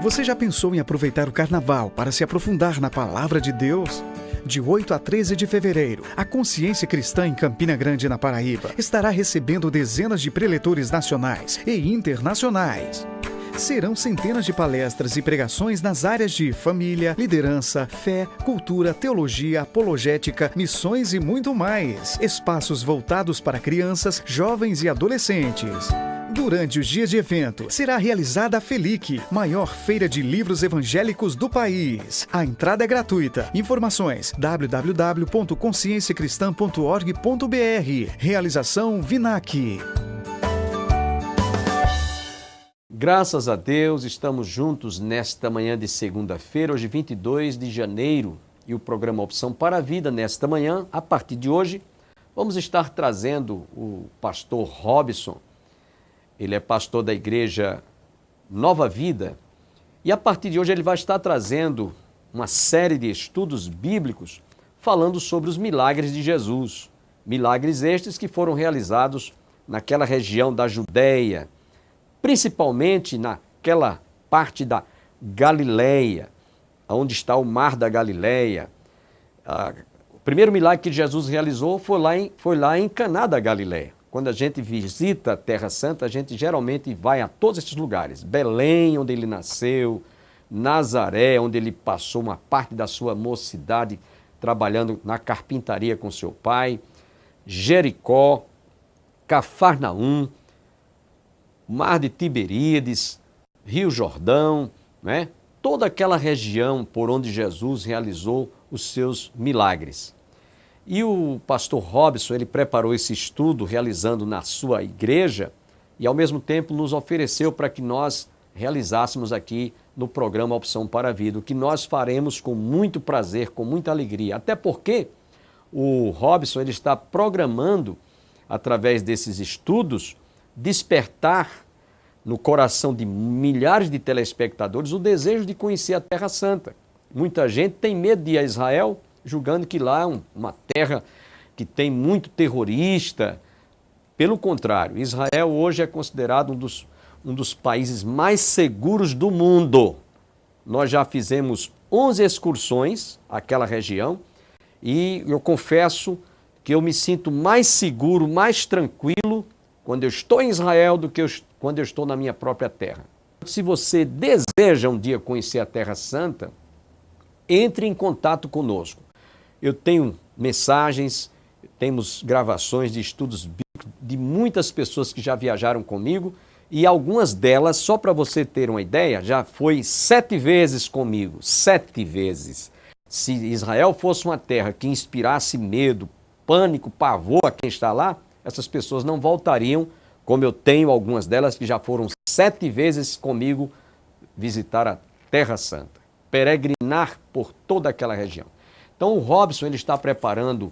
Você já pensou em aproveitar o carnaval para se aprofundar na palavra de Deus? De 8 a 13 de fevereiro, a Consciência Cristã em Campina Grande, na Paraíba, estará recebendo dezenas de preletores nacionais e internacionais. Serão centenas de palestras e pregações nas áreas de família, liderança, fé, cultura, teologia, apologética, missões e muito mais. Espaços voltados para crianças, jovens e adolescentes. Durante os dias de evento, será realizada a FELIC, maior feira de livros evangélicos do país. A entrada é gratuita. Informações: www.conscienciacristã.org.br. Realização Vinac. Graças a Deus, estamos juntos nesta manhã de segunda-feira, hoje 22 de janeiro, e o programa Opção para a Vida, nesta manhã, a partir de hoje, vamos estar trazendo o pastor Robson. Ele é pastor da igreja Nova Vida, e a partir de hoje ele vai estar trazendo uma série de estudos bíblicos falando sobre os milagres de Jesus. Milagres estes que foram realizados naquela região da Judéia, principalmente naquela parte da Galileia, onde está o Mar da Galileia. O primeiro milagre que Jesus realizou foi lá em Caná da Galileia. Quando a gente visita a Terra Santa, a gente geralmente vai a todos esses lugares. Belém, onde ele nasceu, Nazaré, onde ele passou uma parte da sua mocidade trabalhando na carpintaria com seu pai, Jericó, Cafarnaum, Mar de Tiberíades, Rio Jordão, né? Toda aquela região por onde Jesus realizou os seus milagres. E o pastor Robson, ele preparou esse estudo realizando na sua igreja e ao mesmo tempo nos ofereceu para que nós realizássemos aqui no programa Opção para a Vida, o que nós faremos com muito prazer, com muita alegria, até porque o Robson ele está programando, através desses estudos, despertar no coração de milhares de telespectadores o desejo de conhecer a Terra Santa. Muita gente tem medo de ir a Israel, julgando que lá é uma terra que tem muito terrorista. Pelo contrário, Israel hoje é considerado um dos países mais seguros do mundo. Nós já fizemos 11 excursões àquela região e eu confesso que eu me sinto mais seguro, mais tranquilo quando eu estou em Israel do que quando eu estou na minha própria terra. Se você deseja um dia conhecer a Terra Santa, entre em contato conosco. Eu tenho mensagens, temos gravações de estudos bíblicos de muitas pessoas que já viajaram comigo e algumas delas, só para você ter uma ideia, já foi 7 vezes comigo, 7 vezes. Se Israel fosse uma terra que inspirasse medo, pânico, pavor a quem está lá, essas pessoas não voltariam, como eu tenho algumas delas que já foram 7 vezes comigo visitar a Terra Santa, peregrinar por toda aquela região. Então o Robson ele está preparando,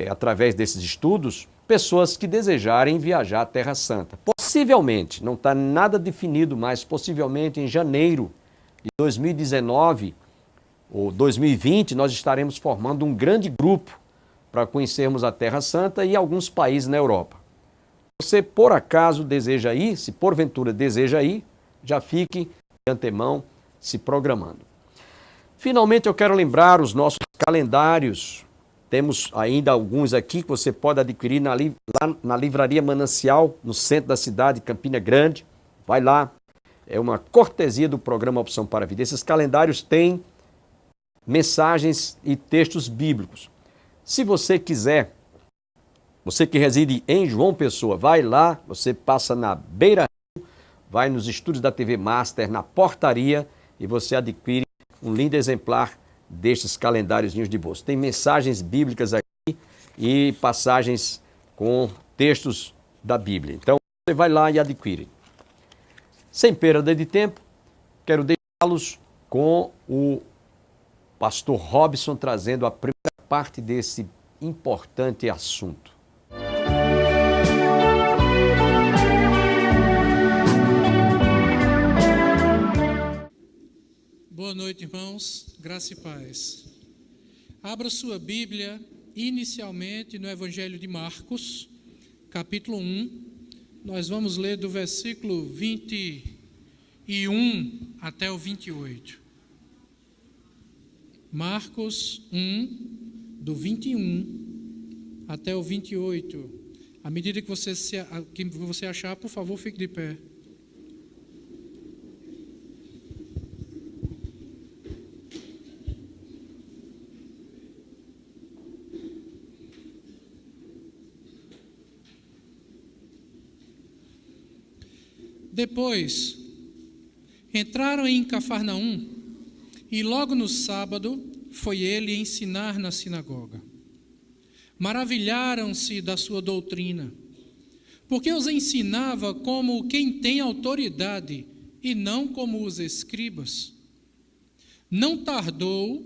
através desses estudos, pessoas que desejarem viajar à Terra Santa. Possivelmente, não está nada definido, mas possivelmente em janeiro de 2019 ou 2020, nós estaremos formando um grande grupo para conhecermos a Terra Santa e alguns países na Europa. Você, por acaso, deseja ir, se porventura deseja ir, já fique de antemão se programando. Finalmente, eu quero lembrar os nossos calendários. Temos ainda alguns aqui que você pode adquirir lá na Livraria Manancial, no centro da cidade, Campina Grande. Vai lá, é uma cortesia do programa Opção para a Vida. Esses calendários têm mensagens e textos bíblicos. Se você quiser, você que reside em João Pessoa, vai lá, você passa na Beira Rio, vai nos estúdios da TV Master, na portaria, e você adquire um lindo exemplar destes calendáriozinhos de bolso. Tem mensagens bíblicas aqui e passagens com textos da Bíblia. Então, você vai lá e adquire. Sem perda de tempo, quero deixá-los com o pastor Robson trazendo a primeira parte desse importante assunto. Boa noite, irmãos. Graça e paz. Abra sua Bíblia inicialmente no Evangelho de Marcos, capítulo 1. Nós vamos ler do versículo 20 e 1 até o 28. Marcos 1, do 21 até o 28. À medida que você achar, por favor, fique de pé. Depois, entraram em Cafarnaum, e logo no sábado foi ele ensinar na sinagoga. Maravilharam-se da sua doutrina, porque os ensinava como quem tem autoridade e não como os escribas. Não tardou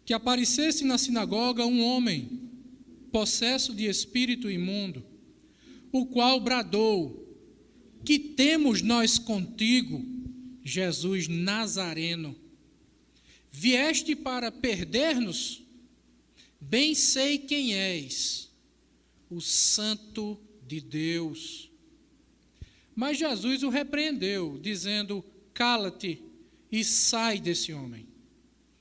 que aparecesse na sinagoga um homem, possesso de espírito imundo, o qual bradou: que temos nós contigo, Jesus Nazareno? Vieste para perder-nos? Bem sei quem és, o Santo de Deus. Mas Jesus o repreendeu, dizendo: cala-te e sai desse homem.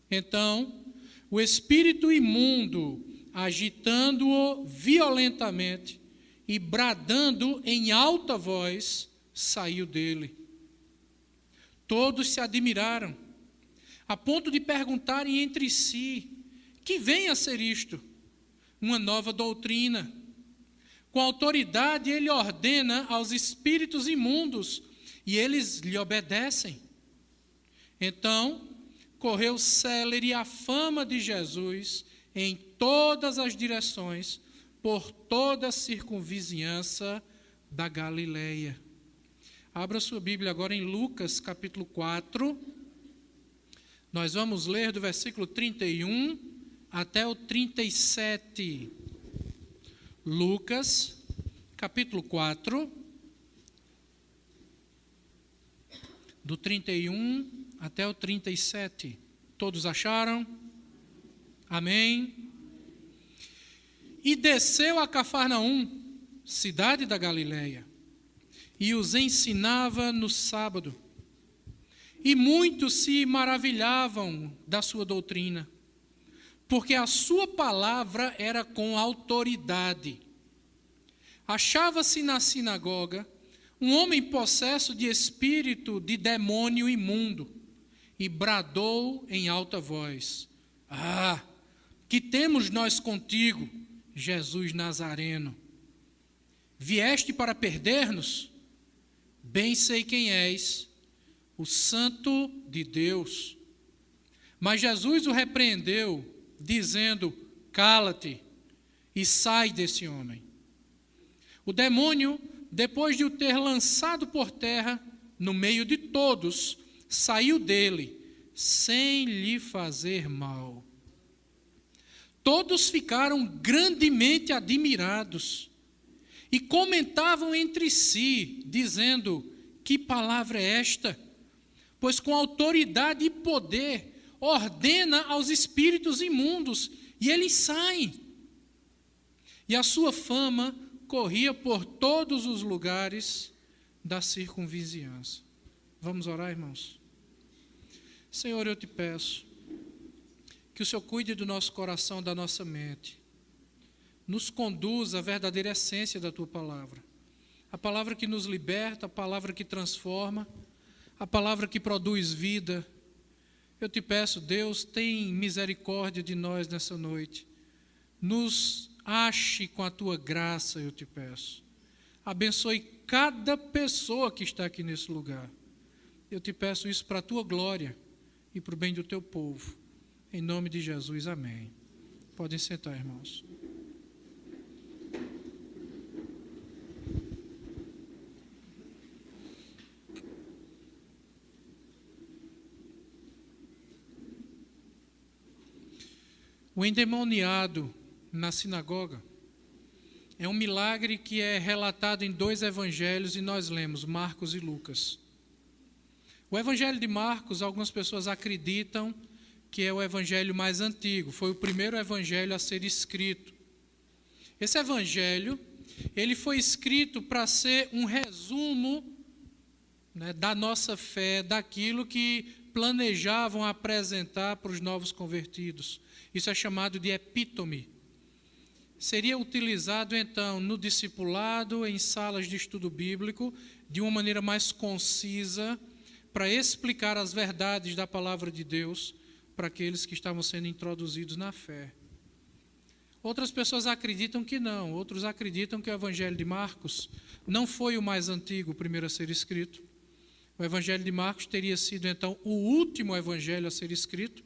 Então, o espírito imundo, agitando-o violentamente e bradando em alta voz, saiu dele. Todos se admiraram, a ponto de perguntarem entre si: que vem a ser isto? Uma nova doutrina. Com autoridade ele ordena aos espíritos imundos, e eles lhe obedecem. Então, correu célere a fama de Jesus em todas as direções, por toda a circunvizinhança da Galileia. Abra sua Bíblia agora em Lucas, capítulo 4. Nós vamos ler do versículo 31 até o 37. Lucas, capítulo 4, do 31 até o 37. Todos acharam? Amém? E desceu a Cafarnaum, cidade da Galileia, e os ensinava no sábado. E muitos se maravilhavam da sua doutrina, porque a sua palavra era com autoridade. Achava-se na sinagoga um homem possesso de espírito de demônio imundo, e bradou em alta voz: ah, que temos nós contigo, Jesus Nazareno? Vieste para perder-nos? Bem sei quem és, o Santo de Deus. Mas Jesus o repreendeu, dizendo: cala-te e sai desse homem. O demônio, depois de o ter lançado por terra, no meio de todos, saiu dele, sem lhe fazer mal. Todos ficaram grandemente admirados e comentavam entre si, dizendo: que palavra é esta? Pois com autoridade e poder ordena aos espíritos imundos, e eles saem. E a sua fama corria por todos os lugares da circunvizinhança. Vamos orar, irmãos? Senhor, eu te peço que o Senhor cuide do nosso coração, da nossa mente, nos conduza à verdadeira essência da tua palavra, a palavra que nos liberta, a palavra que transforma, a palavra que produz vida. Eu te peço, Deus, tem misericórdia de nós nessa noite. Nos ache com a tua graça, eu te peço. Abençoe cada pessoa que está aqui nesse lugar. Eu te peço isso para a tua glória e para o bem do teu povo. Em nome de Jesus, amém. Podem sentar, irmãos. O endemoniado na sinagoga é um milagre que é relatado em 2 evangelhos e nós lemos, Marcos e Lucas. O evangelho de Marcos, algumas pessoas acreditam que é o evangelho mais antigo, foi o primeiro evangelho a ser escrito. Esse evangelho, ele foi escrito para ser um resumo né, da nossa fé, daquilo que planejavam apresentar para os novos convertidos. Isso é chamado de epítome. Seria utilizado, então, no discipulado, em salas de estudo bíblico, de uma maneira mais concisa, para explicar as verdades da palavra de Deus para aqueles que estavam sendo introduzidos na fé. Outras pessoas acreditam que não, outros acreditam que o Evangelho de Marcos não foi o mais antigo, o primeiro a ser escrito. O Evangelho de Marcos teria sido, então, o último evangelho a ser escrito,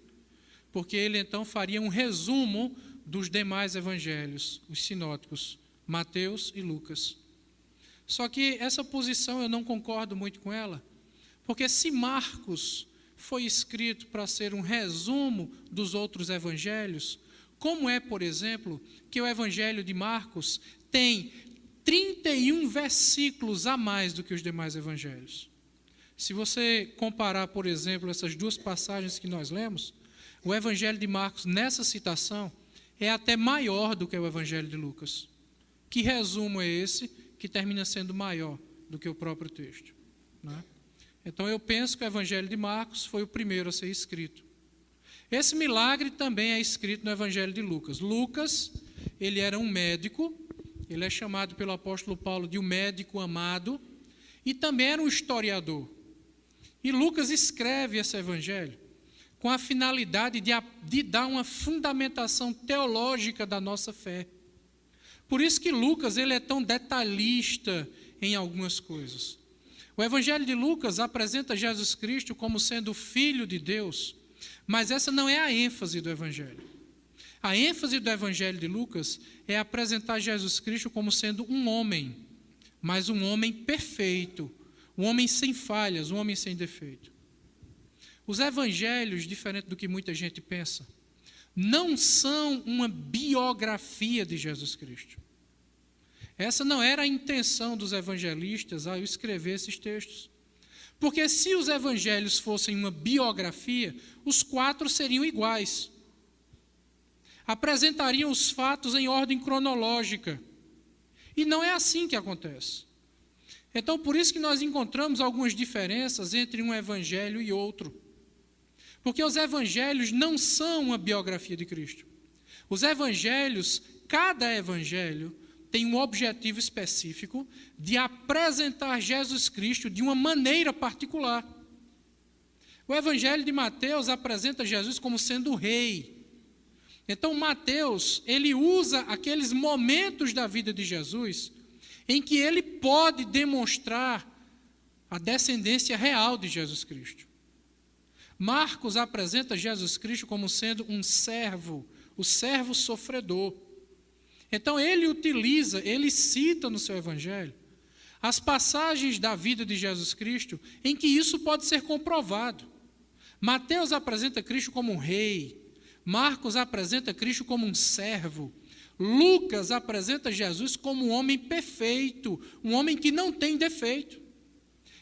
porque ele, então, faria um resumo dos demais evangelhos, os sinóticos, Mateus e Lucas. Só que essa posição eu não concordo muito com ela, porque se Marcos foi escrito para ser um resumo dos outros evangelhos, como é, por exemplo, que o Evangelho de Marcos tem 31 versículos a mais do que os demais evangelhos. Se você comparar, por exemplo, essas duas passagens que nós lemos, o Evangelho de Marcos, nessa citação, é até maior do que o Evangelho de Lucas. Que resumo é esse que termina sendo maior do que o próprio texto, né? Então, eu penso que o Evangelho de Marcos foi o primeiro a ser escrito. Esse milagre também é escrito no Evangelho de Lucas. Lucas, ele era um médico, ele é chamado pelo apóstolo Paulo de um médico amado, e também era um historiador. E Lucas escreve esse Evangelho com a finalidade de dar uma fundamentação teológica da nossa fé. Por isso que Lucas ele é tão detalhista em algumas coisas. O Evangelho de Lucas apresenta Jesus Cristo como sendo o Filho de Deus, mas essa não é a ênfase do Evangelho. A ênfase do Evangelho de Lucas é apresentar Jesus Cristo como sendo um homem, mas um homem perfeito, um homem sem falhas, um homem sem defeito. Os evangelhos, diferente do que muita gente pensa, não são uma biografia de Jesus Cristo. Essa não era a intenção dos evangelistas ao escrever esses textos. Porque se os evangelhos fossem uma biografia, os 4 seriam iguais. Apresentariam os fatos em ordem cronológica. E não é assim que acontece. Então, por isso que nós encontramos algumas diferenças entre um evangelho e outro. Porque os evangelhos não são uma biografia de Cristo. Os evangelhos, cada evangelho, tem um objetivo específico de apresentar Jesus Cristo de uma maneira particular. O Evangelho de Mateus apresenta Jesus como sendo o rei. Então, Mateus, ele usa aqueles momentos da vida de Jesus em que ele pode demonstrar a descendência real de Jesus Cristo. Marcos apresenta Jesus Cristo como sendo um servo, o servo sofredor. Então ele cita no seu evangelho as passagens da vida de Jesus Cristo em que isso pode ser comprovado. Mateus apresenta Cristo como um rei, Marcos apresenta Cristo como um servo, Lucas apresenta Jesus como um homem perfeito, um homem que não tem defeito.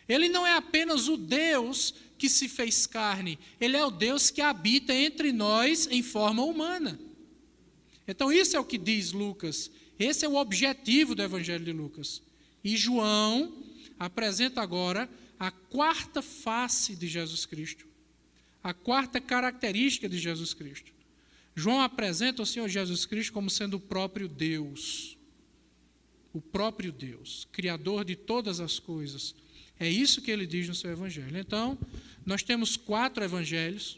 Ele não é apenas o Deus que se fez carne, ele é o Deus que habita entre nós em forma humana. Então isso é o que diz Lucas, esse é o objetivo do Evangelho de Lucas. E João apresenta agora a 4ª face de Jesus Cristo, a 4ª característica de Jesus Cristo. João apresenta o Senhor Jesus Cristo como sendo o próprio Deus, Criador de todas as coisas. É isso que ele diz no seu Evangelho. Então, nós temos 4 evangelhos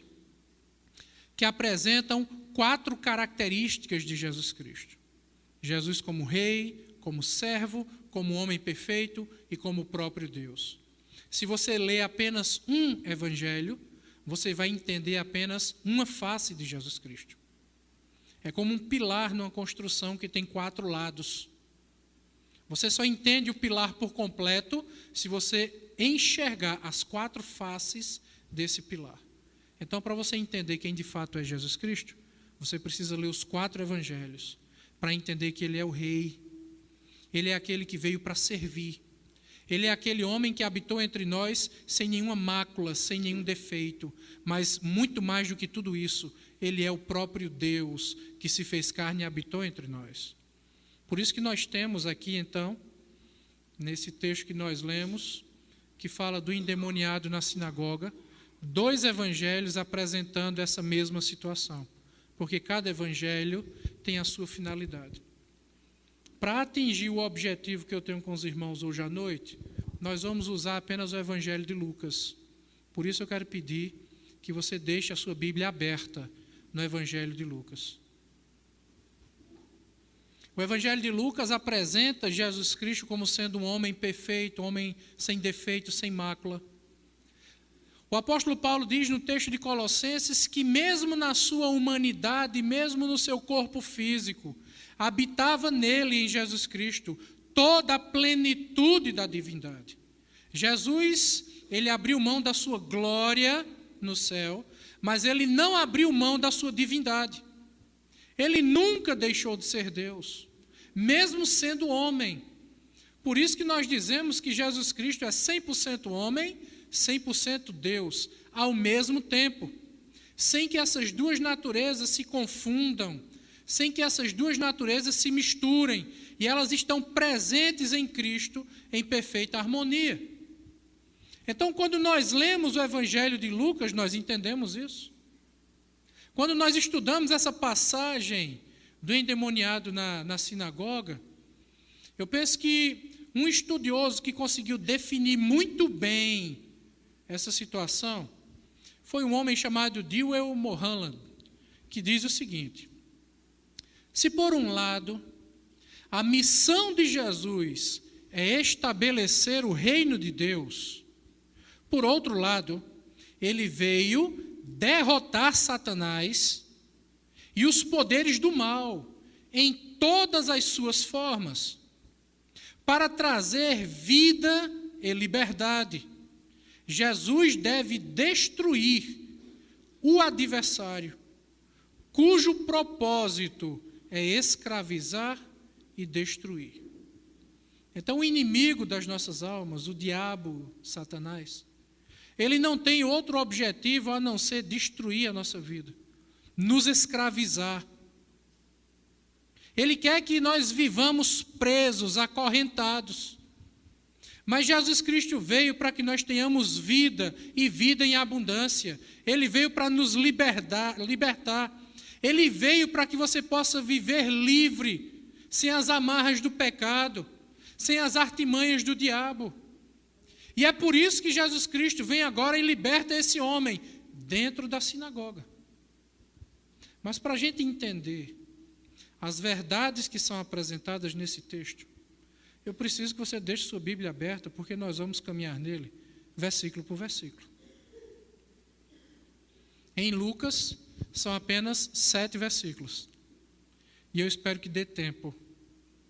que apresentam 4 características de Jesus Cristo. Jesus como rei, como servo, como homem perfeito e como o próprio Deus. Se você lê apenas um evangelho, você vai entender apenas uma face de Jesus Cristo. É como um pilar numa construção que tem 4 lados. Você só entende o pilar por completo se você enxergar as 4 faces desse pilar. Então, para você entender quem de fato é Jesus Cristo, você precisa ler os 4 evangelhos para entender que ele é o rei, ele é aquele que veio para servir, ele é aquele homem que habitou entre nós sem nenhuma mácula, sem nenhum defeito, mas muito mais do que tudo isso, ele é o próprio Deus que se fez carne e habitou entre nós. Por isso que nós temos aqui, então, nesse texto que nós lemos, que fala do endemoniado na sinagoga, 2 evangelhos apresentando essa mesma situação, porque cada evangelho tem a sua finalidade. Para atingir o objetivo que eu tenho com os irmãos hoje à noite, nós vamos usar apenas o evangelho de Lucas. Por isso eu quero pedir que você deixe a sua Bíblia aberta no evangelho de Lucas. O evangelho de Lucas apresenta Jesus Cristo como sendo um homem perfeito, um homem sem defeito, sem mácula. O apóstolo Paulo diz no texto de Colossenses que mesmo na sua humanidade, mesmo no seu corpo físico, habitava nele, em Jesus Cristo, toda a plenitude da divindade. Jesus, ele abriu mão da sua glória no céu, mas ele não abriu mão da sua divindade. Ele nunca deixou de ser Deus, mesmo sendo homem. Por isso que nós dizemos que Jesus Cristo é 100% homem, 100% Deus, ao mesmo tempo, sem que essas duas naturezas se confundam, sem que essas duas naturezas se misturem, e elas estão presentes em Cristo em perfeita harmonia. Então, quando nós lemos o Evangelho de Lucas, nós entendemos isso. Quando nós estudamos essa passagem do endemoniado na sinagoga, eu penso que um estudioso que conseguiu definir muito bem essa situação foi um homem chamado Dewey Mulholland, que diz o seguinte: se por um lado a missão de Jesus é estabelecer o reino de Deus, por outro lado, ele veio derrotar Satanás e os poderes do mal em todas as suas formas, para trazer vida e liberdade. Jesus deve destruir o adversário, cujo propósito é escravizar e destruir. Então, o inimigo das nossas almas, o diabo, Satanás, ele não tem outro objetivo a não ser destruir a nossa vida, nos escravizar. Ele quer que nós vivamos presos, acorrentados. Mas Jesus Cristo veio para que nós tenhamos vida e vida em abundância. Ele veio para nos libertar. Ele veio para que você possa viver livre, sem as amarras do pecado, sem as artimanhas do diabo. E é por isso que Jesus Cristo vem agora e liberta esse homem dentro da sinagoga. Mas para a gente entender as verdades que são apresentadas nesse texto, eu preciso que você deixe sua Bíblia aberta, porque nós vamos caminhar nele, versículo por versículo. Em Lucas, são apenas 7 versículos. E eu espero que dê tempo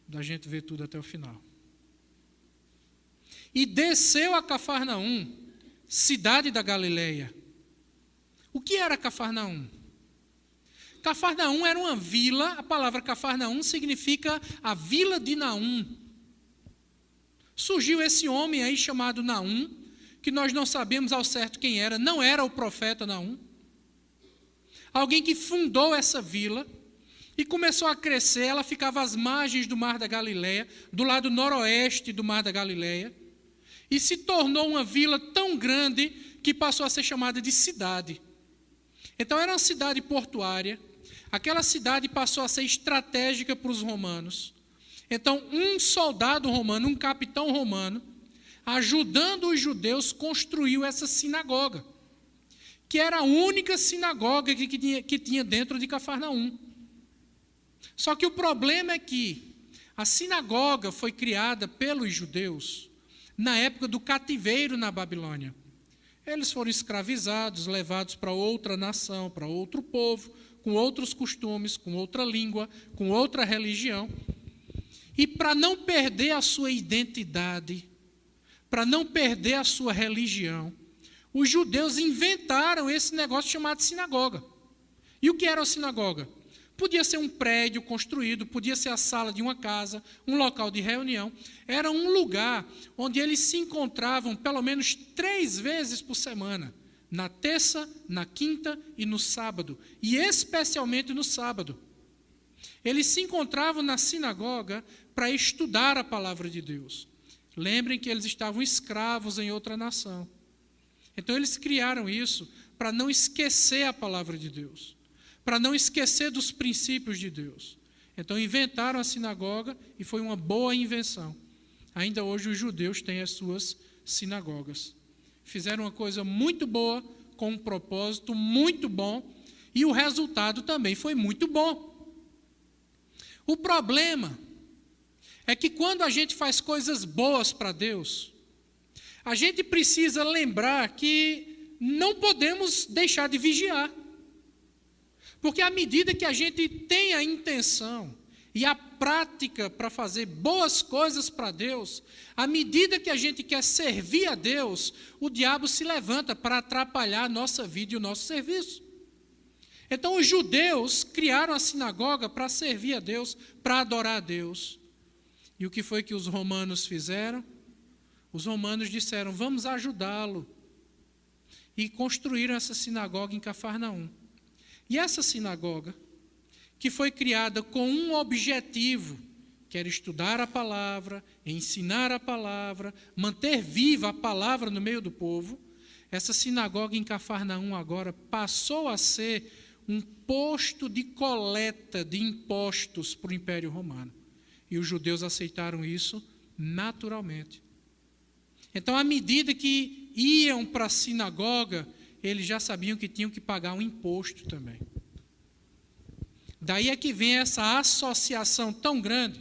da gente ver tudo até o final. E desceu a Cafarnaum, cidade da Galileia. O que era Cafarnaum? Cafarnaum era uma vila, a palavra Cafarnaum significa a vila de Naum. Surgiu esse homem aí chamado Naum, que nós não sabemos ao certo quem era, não era o profeta Naum. Alguém que fundou essa vila e começou a crescer, ela ficava às margens do Mar da Galileia, do lado noroeste do Mar da Galileia, e se tornou uma vila tão grande que passou a ser chamada de cidade. Então era uma cidade portuária, aquela cidade passou a ser estratégica para os romanos. Então, um soldado romano, um capitão romano, ajudando os judeus, construiu essa sinagoga, que era a única sinagoga que tinha dentro de Cafarnaum. Só que o problema é que a sinagoga foi criada pelos judeus na época do cativeiro na Babilônia. Eles foram escravizados, levados para outra nação, para outro povo, com outros costumes, com outra língua, com outra religião. E para não perder a sua identidade, para não perder a sua religião, os judeus inventaram esse negócio chamado sinagoga. E o que era a sinagoga? Podia ser um prédio construído, podia ser a sala de uma casa, um local de reunião. Era um lugar onde eles se encontravam pelo menos 3 vezes por semana. Na terça, na quinta e no sábado. E especialmente no sábado. Eles se encontravam na sinagoga para estudar a palavra de Deus, Lembrem que eles estavam escravos em outra nação. Então eles criaram isso para não esquecer a palavra de Deus, para não esquecer dos princípios de Deus. Então inventaram a sinagoga e foi uma boa invenção. Ainda hoje os judeus têm as suas sinagogas. Fizeram uma coisa muito boa, com um propósito muito bom, e o resultado também foi muito bom. O problema é que quando a gente faz coisas boas para Deus, a gente precisa lembrar que não podemos deixar de vigiar. Porque à medida que a gente tem a intenção e a prática para fazer boas coisas para Deus, à medida que a gente quer servir a Deus, o diabo se levanta para atrapalhar a nossa vida e o nosso serviço. Então os judeus criaram a sinagoga para servir a Deus, para adorar a Deus. E o que foi que os romanos fizeram? Os romanos disseram, vamos ajudá-lo. E construíram essa sinagoga em Cafarnaum. E essa sinagoga, que foi criada com um objetivo, que era estudar a palavra, ensinar a palavra, manter viva a palavra no meio do povo, essa sinagoga em Cafarnaum agora passou a ser um posto de coleta de impostos para o Império Romano. E os judeus aceitaram isso naturalmente. Então, à medida que iam para a sinagoga, eles já sabiam que tinham que pagar um imposto também. Daí é que vem essa associação tão grande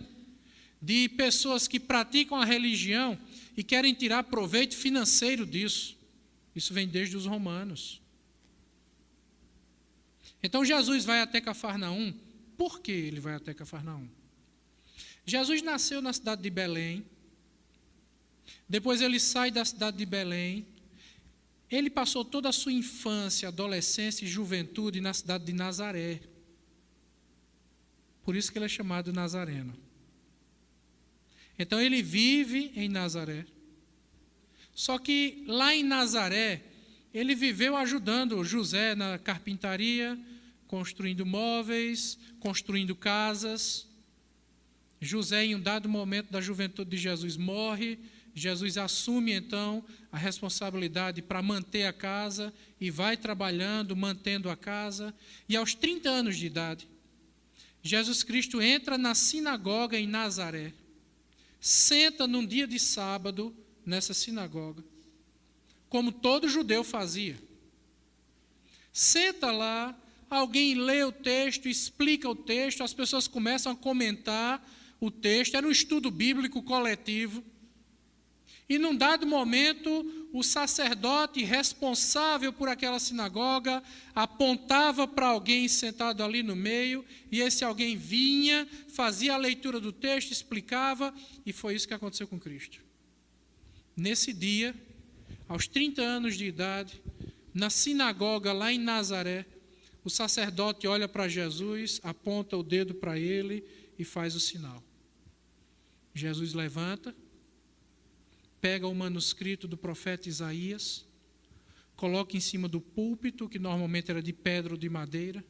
de pessoas que praticam a religião e querem tirar proveito financeiro disso. Isso vem desde os romanos. Então Jesus vai até Cafarnaum. Por que ele vai até Cafarnaum? Jesus nasceu na cidade de Belém. Depois ele sai da cidade de Belém. Ele passou toda a sua infância, adolescência e juventude na cidade de Nazaré. Por isso que ele é chamado Nazareno. Então ele vive em Nazaré. Só que lá em Nazaré, ele viveu ajudando José na carpintaria, construindo móveis, construindo casas. José, em um dado momento da juventude de Jesus, morre. Jesus assume, então, a responsabilidade para manter a casa e vai trabalhando, mantendo a casa. E aos 30 anos de idade, Jesus Cristo entra na sinagoga em Nazaré, senta num dia de sábado nessa sinagoga, como todo judeu fazia. Senta lá, alguém lê o texto, explica o texto, as pessoas começam a comentar o texto, era um estudo bíblico coletivo. E num dado momento, o sacerdote responsável por aquela sinagoga apontava para alguém sentado ali no meio, e esse alguém vinha, fazia a leitura do texto, explicava, e foi isso que aconteceu com Cristo. Nesse dia, aos 30 anos de idade, na sinagoga lá em Nazaré, o sacerdote olha para Jesus, aponta o dedo para ele e faz o sinal. Jesus levanta, pega o manuscrito do profeta Isaías, coloca em cima do púlpito, que normalmente era de pedra ou de madeira,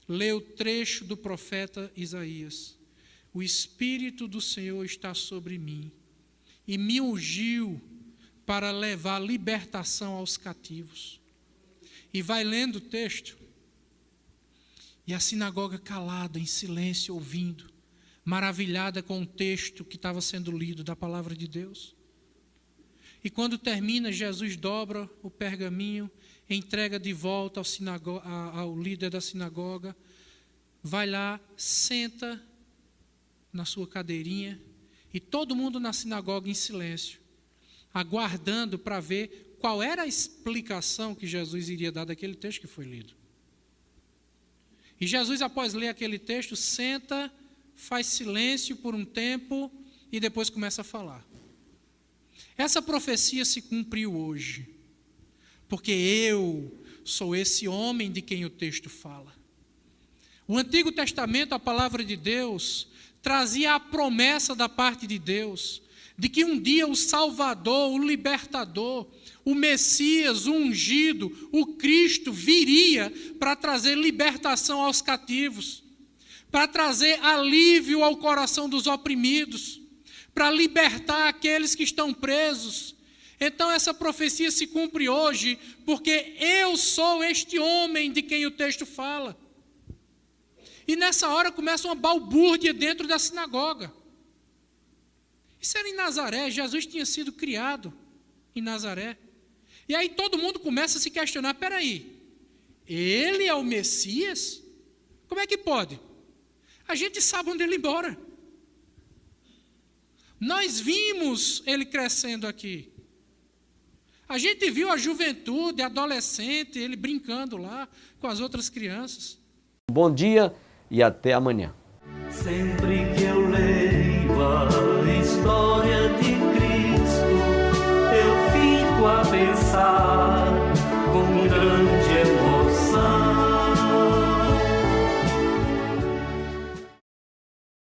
lê o trecho do profeta Isaías. O Espírito do Senhor está sobre mim e me ungiu para levar libertação aos cativos. E vai lendo o texto, e a sinagoga calada, em silêncio, ouvindo, maravilhada com o texto que estava sendo lido da palavra de Deus. E quando termina, Jesus dobra o pergaminho, entrega de volta ao líder da sinagoga, vai lá, senta na sua cadeirinha, e todo mundo na sinagoga em silêncio, aguardando para ver qual era a explicação que Jesus iria dar daquele texto que foi lido. E Jesus, após ler aquele texto, senta, faz silêncio por um tempo e depois começa a falar. Essa profecia se cumpriu hoje, porque eu sou esse homem de quem o texto fala. O Antigo Testamento, a palavra de Deus, trazia a promessa da parte de Deus, de que um dia o Salvador, o Libertador, o Messias, o ungido, o Cristo viria para trazer libertação aos cativos, para trazer alívio ao coração dos oprimidos, para libertar aqueles que estão presos. Então essa profecia se cumpre hoje, porque eu sou este homem de quem o texto fala. E nessa hora começa uma balbúrdia dentro da sinagoga. Isso era em Nazaré, Jesus tinha sido criado em Nazaré. E aí todo mundo começa a se questionar, peraí, ele é o Messias? Como é que pode? A gente sabe onde ele mora. Nós vimos ele crescendo aqui. A gente viu a juventude, adolescente, ele brincando lá com as outras crianças. Bom dia e até amanhã. Sempre que eu leio a história de Cristo,